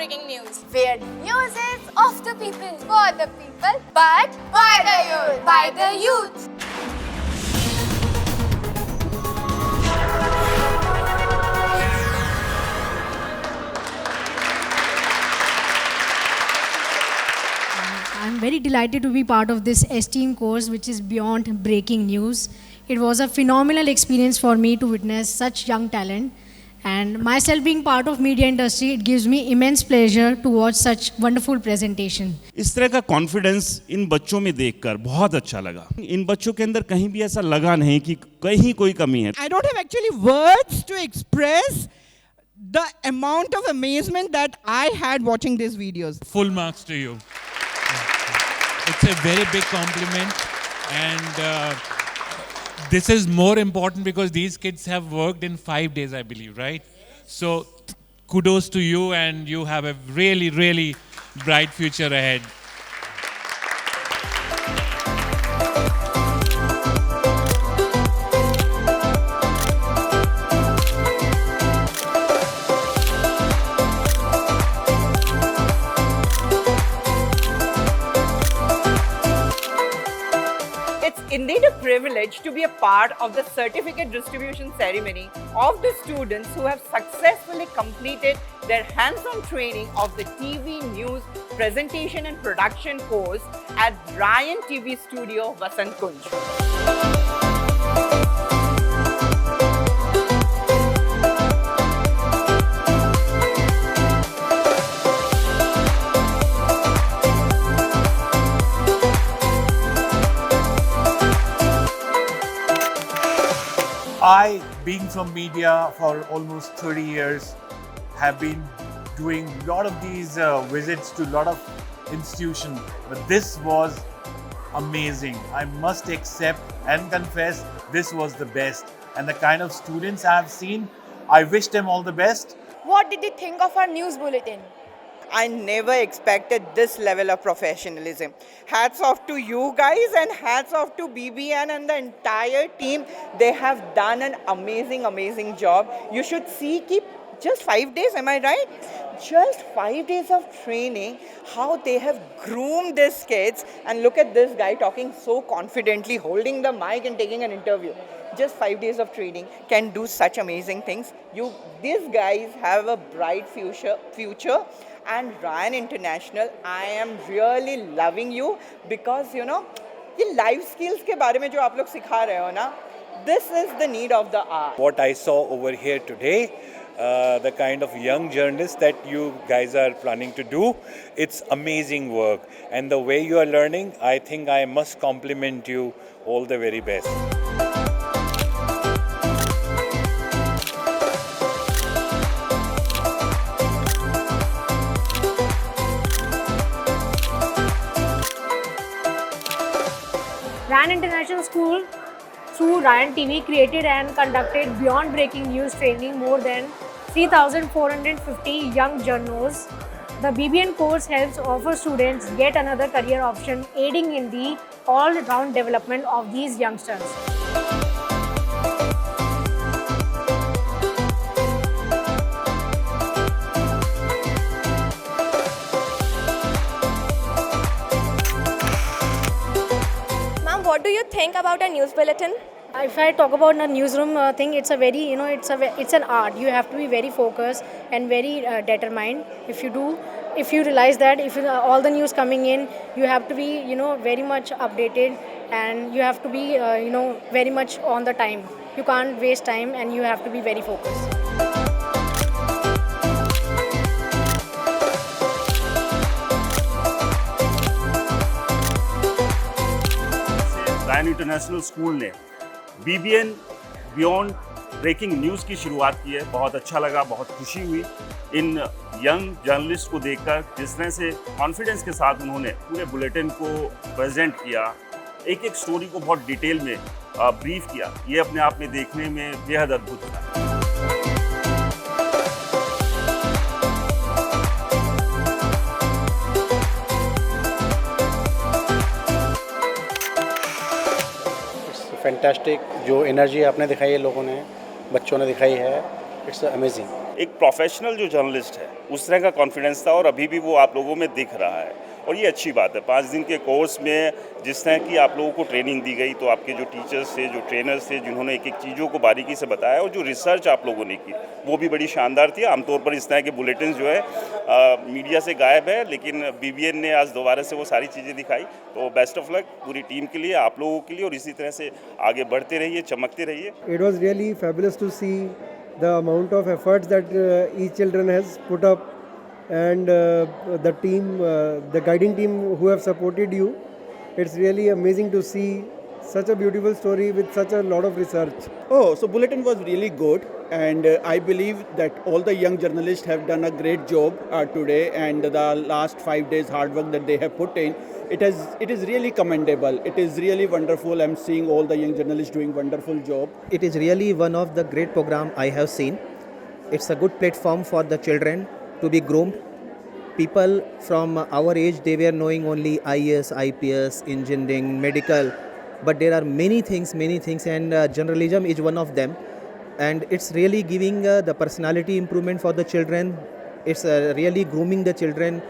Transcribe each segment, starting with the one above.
breaking news. Where news is of the people, for the people, but by the youth. By the youth. I'm very delighted to be part of this STEAM course, which is Beyond Breaking News. It was a phenomenal experience for me to witness such young talent. And myself being part of media industry, it gives me immense pleasure to watch such wonderful presentation. इस तरह का confidence in बच्चों में देखकर बहुत अच्छा लगा। इन बच्चों के अंदर कहीं भी ऐसा लगा नहीं कि कहीं कोई कमी है। I don't have actually words to express the amount of amazement that I had watching these videos. Full marks to you. It's a very big compliment, and this is more important because these kids have worked in 5 days, I believe, right? So kudos to you, and you have a really, really bright future ahead. It's indeed a privilege to be a part of the certificate distribution ceremony of the students who have successfully completed their hands-on training of the TV news presentation and production course at Ryan TV Studio, Vasant Kunj. I, being from media for almost 30 years, have been doing a lot of these visits to a lot of institutions, but this was amazing. I must accept and confess this was the best. And the kind of students I have seen, I wish them all the best. What did you think of our news bulletin? I never expected this level of professionalism. Hats off to you guys and hats off to BBN and the entire team. They have done an amazing, amazing job. You should see, keep just 5 days, am I right? Just 5 days of training, how they have groomed these kids. And look at this guy talking so confidently, holding the mic and taking an interview. Just 5 days of training can do such amazing things. These guys have a bright future. And Ryan International, I am really loving you because you know, ये life skills के बारे में जो आप लोग सिखा रहे हो ना, this is the need of the hour. What I saw over here today, the kind of young journalists that you guys are planning to do, it's amazing work. And the way you are learning, I think I must compliment you all the very best. Ryan International School through Ryan TV created and conducted Beyond Breaking News training more than 3,450 young journalists. The BBN course helps offer students yet another career option, aiding in the all-round development of these youngsters. What do you think about a news bulletin? If I talk about the newsroom thing, it's a very, it's an art. You have to be very focused and very determined. If you realize that if all the news coming in, you have to be, very much updated, and you have to be, very much on the time. You can't waste time, and you have to be very focused. Ryan international school ने BBN beyond breaking news की शुरुआत की है। बहुत अच्छा लगा, बहुत खुशी हुई इन यंग जर्नलिस्ट को देखकर, जिस तरह से कॉन्फिडेंस के साथ उन्होंने पूरे बुलेटिन को प्रेजेंट किया, एक एक स्टोरी को बहुत डिटेल में ब्रीफ किया। ये अपने आप में देखने में बेहद अद्भुत था। फैंटास्टिक जो एनर्जी आपने दिखाई है, लोगों ने, बच्चों ने दिखाई है, It's amazing. एक प्रोफेशनल जो जर्नलिस्ट है उस तरह का कॉन्फिडेंस था और अभी भी वो आप लोगों में दिख रहा है और ये अच्छी बात है। 5 दिन के कोर्स में जिस तरह की आप लोगों को ट्रेनिंग दी गई, तो आपके जो टीचर्स थे, जो ट्रेनर्स थे, जिन्होंने एक एक चीज़ों को बारीकी से बताया और जो रिसर्च आप लोगों ने की वो भी बड़ी शानदार थी। आमतौर पर इस तरह के बुलेटिन जो है मीडिया से गायब है, लेकिन BBN ने आज दोबारा से वो सारी चीज़ें दिखाई। तो बेस्ट ऑफ लक पूरी टीम के लिए, आप लोगों के लिए, और इसी तरह से आगे बढ़ते रहिए, चमकते रहिए। It was really fabulous to see the amount of efforts that each children has put up, and the team, the guiding team who have supported you. It's really amazing to see such a beautiful story with such a lot of research. Oh, so bulletin was really good, and I believe that all the young journalists have done a great job today, and the last 5 days hard work that they have put in, it is really commendable. It is really wonderful. I'm seeing all the young journalists doing wonderful job. It is really one of the great program I have seen. It's a good platform for the children to be groomed. People from our age, they were knowing only IAS, IPS, engineering, medical, but there are many things, and journalism is one of them. And it's really giving the personality improvement for the children. It's really grooming the children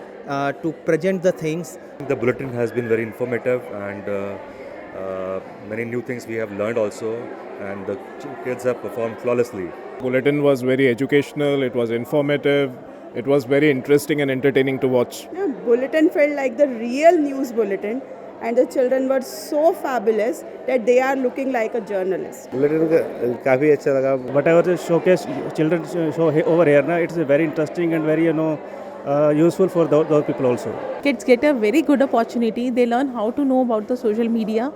to present the things. The bulletin has been very informative, and many new things we have learned also, and the kids have performed flawlessly. Bulletin was very educational, it was informative, it was very interesting and entertaining to watch. Yeah, bulletin felt like the real news bulletin, and the children were so fabulous that they are looking like a journalist. Bulletin काफी अच्छा लगा. Whatever the showcase children show over here, na, it's very interesting and very useful for those people also. Kids get a very good opportunity. They learn how to know about the social media.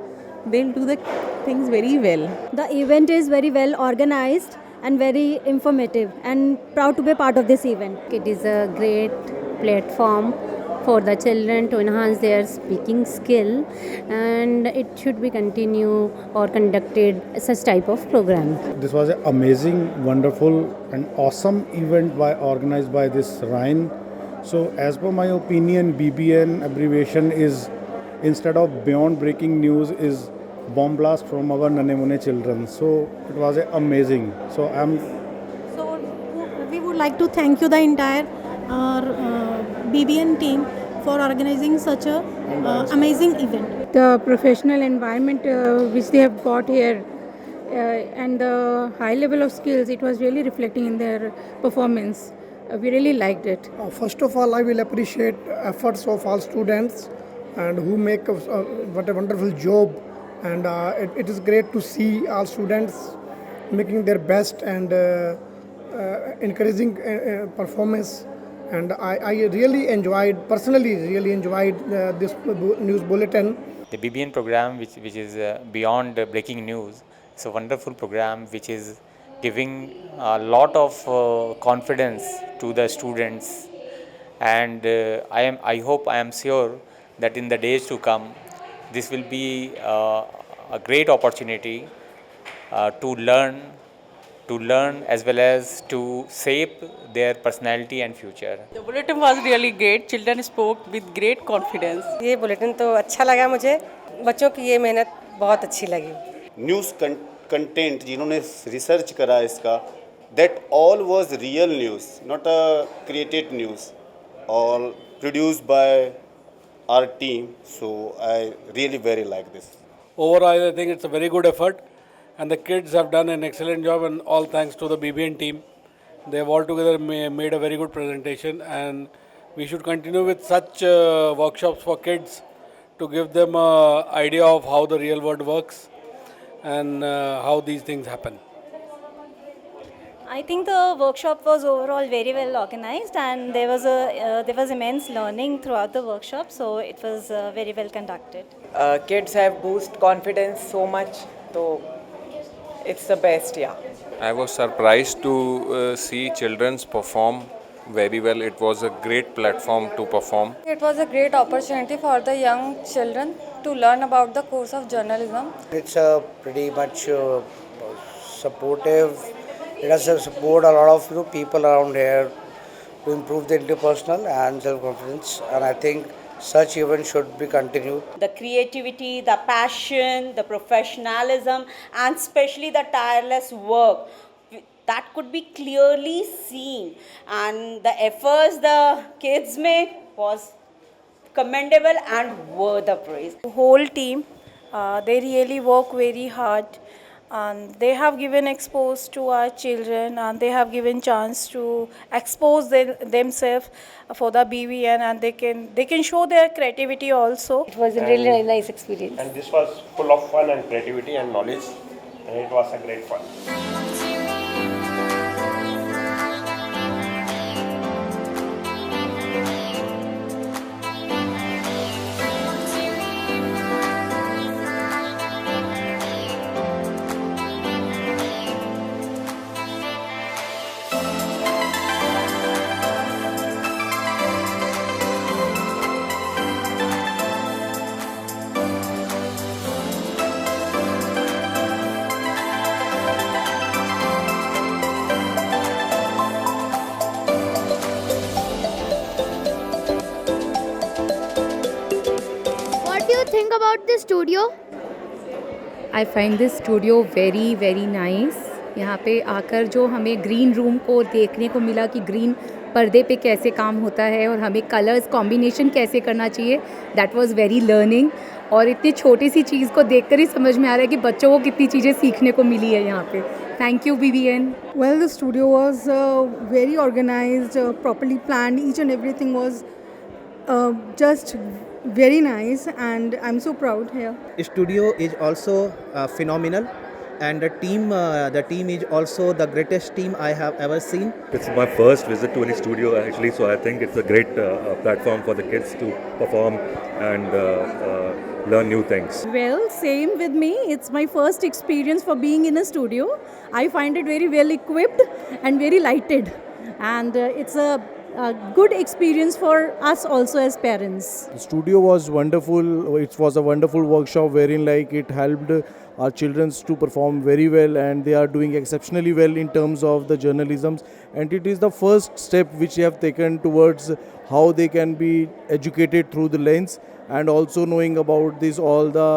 They'll do the things very well. The event is very well organized and very informative, and proud to be part of this event. It is a great platform for the children to enhance their speaking skill, and it should be continue or conducted such type of program. This was an amazing, wonderful and awesome event organized by this RHINE. So as per my opinion, BBN abbreviation is, instead of Beyond Breaking News, is Bomb Blast from our Nanemune children. So it was amazing. So we would like to thank you, the entire BBN team, for organizing such a amazing event. The professional environment which they have got here and the high level of skills, it was really reflecting in their performance. We really liked it. First of all, I will appreciate efforts of all students and who make what a wonderful job. And it is great to see all students making their best and encouraging performance. And I personally really enjoyed this news bulletin. The BBN program, which is Beyond Breaking News, it's a wonderful program which is giving a lot of confidence to the students. And I am sure that in the days to come, this will be a great opportunity to learn as well as to shape their personality and future. The bulletin was really great. Children spoke with great confidence. ये bulletin तो अच्छा लगा मुझे. बच्चों की ये मेहनत बहुत अच्छी लगी. न्यूज़ कंटेंट जिन्होंने रिसर्च करा इसका, that all was real news, not a created news, all produced by our team. So I really very like this. Overall, I think it's a very good effort, and the kids have done an excellent job, and all thanks to the BBN team. They have all together made a very good presentation, and we should continue with such workshops for kids to give them an idea of how the real world works and how these things happen. I think the workshop was overall very well organized, and there was immense learning throughout the workshop, so it was very well conducted. Kids have boost confidence so much, so it's the best, yeah. I was surprised to see children perform very well. It was a great platform to perform. It was a great opportunity for the young children to learn about the course of journalism. It's pretty much supportive. It has to support a lot of people around here to improve their interpersonal and self-confidence, and I think such events should be continued. The creativity, the passion, the professionalism, and especially the tireless work that could be clearly seen, and the efforts the kids made was commendable and worth the praise. The whole team, they really work very hard, and they have given expose to our children, and they have given chance to expose themselves for the BVN, and they can show their creativity also. It was a really nice experience. And this was full of fun and creativity and knowledge, and it was a great fun. What do you think about this studio? I find this studio very very nice. यहाँ पे आकर जो हमें green room को देखने को मिला कि ग्रीन पर्दे पे कैसे काम होता है और हमें कलर्स कॉम्बिनेशन कैसे करना चाहिए, दैट वाज वेरी लर्निंग. और इतनी छोटी सी चीज़ को देखकर ही समझ में आ रहा है कि बच्चों को कितनी चीज़ें सीखने को मिली है यहाँ पे. Thank you BBN. Well, the studio was very organized, properly planned. Each and everything was just very nice, and I'm so proud here. Studio is also phenomenal, and the team is also the greatest team I have ever seen. It's my first visit to any studio actually, so I think it's a great platform for the kids to perform and learn new things. Well, same with me. It's my first experience for being in a studio. I find it very well equipped and very lighted, and it's a good experience for us also as parents. The studio was wonderful. It was a wonderful workshop wherein it helped our children to perform very well, and they are doing exceptionally well in terms of the journalisms, and it is the first step which they have taken towards how they can be educated through the lens, and also knowing about all the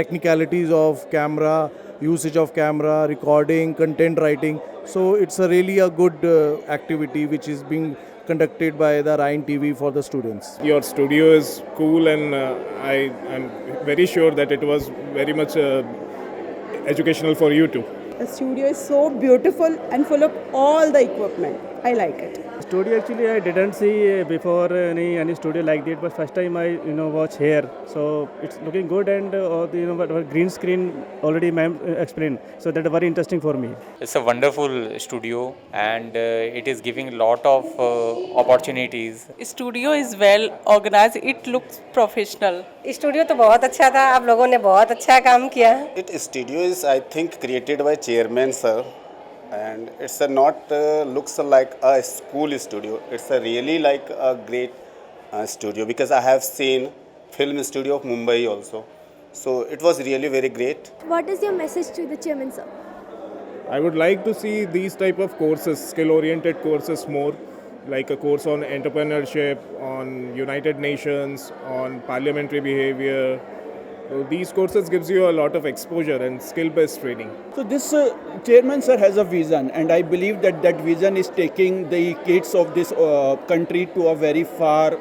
technicalities of camera, usage of camera, recording, content writing. So it's really a good activity which is being conducted by the Ryan TV for the students. Your studio is cool, and I'm very sure that it was very much educational for you too. The studio is so beautiful and full of all the equipment. I like it. Studio actually I didn't see before any studio like that, but first time I watch here, so it's looking good, and the green screen already ma'am explained, so that is very interesting for me. It's a wonderful studio, and it is giving a lot of opportunities. Studio is well organized. It looks professional. Studio तो बहुत अच्छा था, आप लोगों ने बहुत अच्छा काम किया. It studio is, I think, created by chairman sir, and it's not looks like a school studio. It's really like a great studio, because I have seen film studio of Mumbai also, so it was really very great. What is your message to the chairman, sir? I would like to see these type of courses, skill-oriented courses more, like a course on entrepreneurship, on United Nations, on parliamentary behavior. So these courses gives you a lot of exposure and skill-based training. So this chairman sir has a vision, and I believe that vision is taking the kids of this country to a very far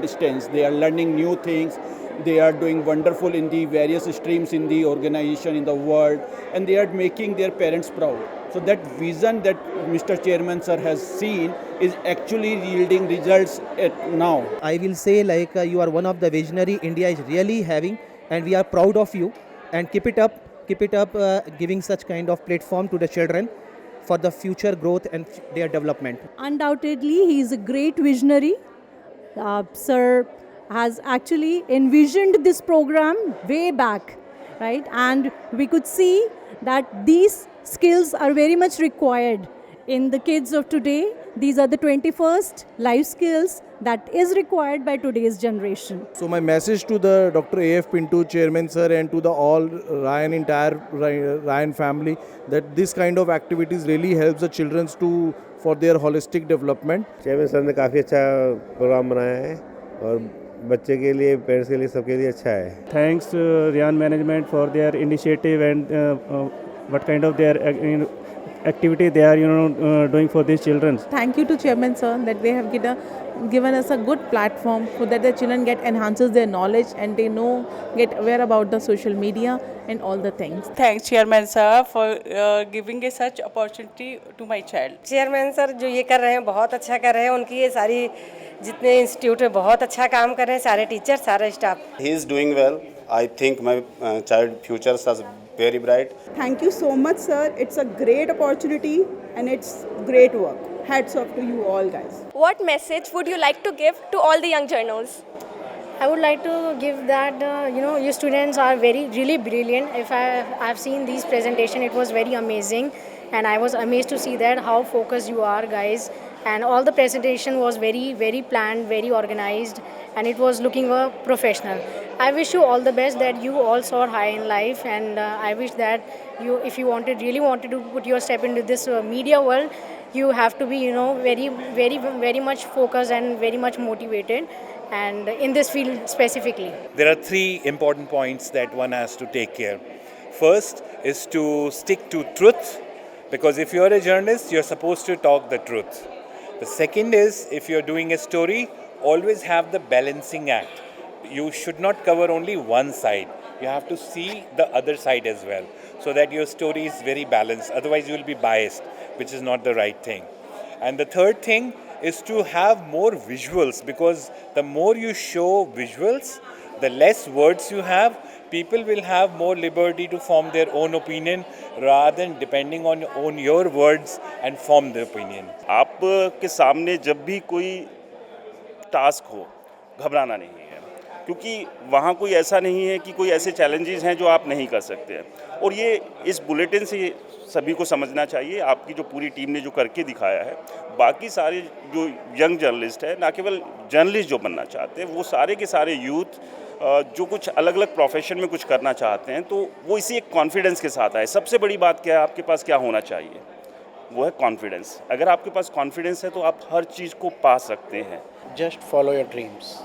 distance. They are learning new things. They are doing wonderful in the various streams in the organization, in the world, and they are making their parents proud. So that vision that Mr. Chairman sir has seen is actually yielding results now. I will say you are one of the visionary India is really having, and we are proud of you, and keep it up, giving such kind of platform to the children for the future growth and their development. Undoubtedly, he is a great visionary. Sir has actually envisioned this program way back, right? And we could see that these skills are very much required in the kids of today. These are the 21st life skills that is required by today's generation. So my message to the Dr. A.F. Pinto chairman sir and to the all entire Ryan family, that this kind of activities really helps the children for their holistic development. Chairman sir ने काफ़ी अच्छा programme बनाया है, और बच्चे के लिए, parents के लिए, सबके लिए अच्छा है. Thanks Ryan management for their initiative and what kind of their activity they are doing for these children. Thank you to Chairman Sir that they have given us a good platform so that the children enhances their knowledge and they get aware about the social media and all the things. Thanks, Chairman Sir, for giving a such opportunity to my child. Chairman sir जो ये कर रहे हैं बहुत अच्छा कर रहे हैं, उनकी ये सारी जितने इंस्टीट्यूट में बहुत अच्छा काम कर रहे हैं, सारे टीचर सारा staff. He is doing well. I think my child future is very bright. Thank you so much, sir. It's a great opportunity and it's great work. Hats off to you all, guys. What message would you like to give to all the young journals? I would like to give that you students are really brilliant. If I've seen these presentation, it was very amazing, and I was amazed to see that how focused you are, guys. And all the presentation was very planned, very organized, and it was looking professional. I wish you all the best, that you all soar high in life, and I wish that you, if you really wanted to put your step into this media world, you have to be very much focused and very much motivated, and in this field specifically. There are three important points that one has to take care. First is to stick to truth, because if you are a journalist, you're supposed to talk the truth. The second is, if you're doing a story, always have the balancing act. You should not cover only one side. You have to see the other side as well, so that your story is very balanced. Otherwise, you will be biased, which is not the right thing. And the third thing is to have more visuals, because the more you show visuals, the less words you have. People will have more liberty to form their own opinion rather than depending on your words and form the opinion. आप के सामने जब भी कोई task हो, घबराना नहीं है, क्योंकि वहाँ कोई ऐसा नहीं है कि कोई ऐसे चैलेंजेस हैं जो आप नहीं कर सकते हैं. और ये इस बुलेटिन से सभी को समझना चाहिए. आपकी जो पूरी टीम ने जो करके दिखाया है, बाकी सारे जो यंग जर्नलिस्ट है, ना केवल जर्नलिस्ट जो बनना चाहते हैं, वो सारे के सारे यूथ जो कुछ अलग अलग प्रोफेशन में कुछ करना चाहते हैं, तो वो इसी एक कॉन्फिडेंस के साथ आए. सबसे बड़ी बात क्या है, आपके पास क्या होना चाहिए, वो है कॉन्फिडेंस. अगर आपके पास कॉन्फिडेंस है तो आप हर चीज़ को पा सकते हैं. Just follow your dreams.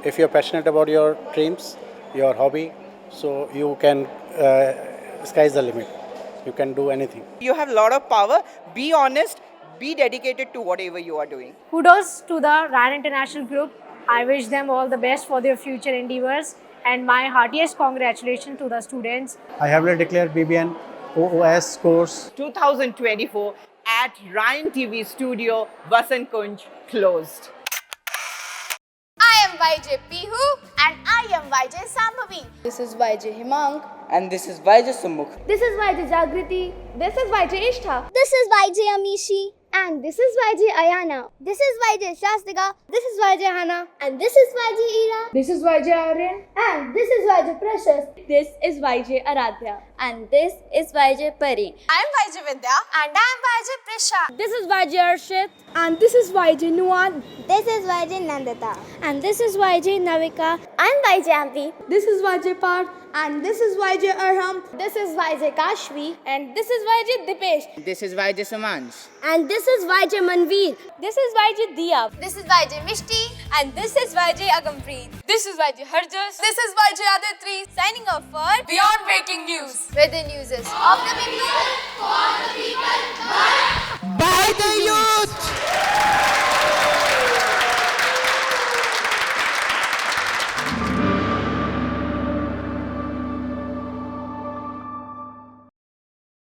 If you're passionate about your dreams, your hobby, so you can, sky's the limit. You can do anything. You have a lot of power. Be honest. Be dedicated to whatever you are doing. Kudos to the RAN International Group. I wish them all the best for their future endeavors, and my heartiest congratulations to the students. I have declared BBN OOS course 2024 at Ryan TV Studio, Vasant Kunj, closed. I am YJ Pihu and I am YJ Sambhavi. This is YJ Himang. And this is YJ Sumukh. This is YJ Jagriti. This is YJ Ishtha. This is YJ Amishi. And this is YJ Ayana. This is YJ Shastika. This is YJ Hannah. And this is YJ Ira. This is YJ Aryan. And this is YJ Precious. This is YJ Aradhya. And this is YJ Pari. I am YJ Vidya. And I am YJ Prisha. This is YJ Arshit. And this is YJ Nuan. This is YJ Nandita. And this is YJ Navika. I am YJ Ampi. This is YJ Parth. And this is YJ Arham. This is YJ Kashvi. And this is YJ Dipesh. This is YJ Sumansh. And this is YJ Manveer. This is YJ Diya. This is YJ Mishti. And this is YJ Agampreet. This is YJ Harjas. This is YJ Aditri. Signing off for Beyond Breaking News, where the news is of the people, for the people, by the youth.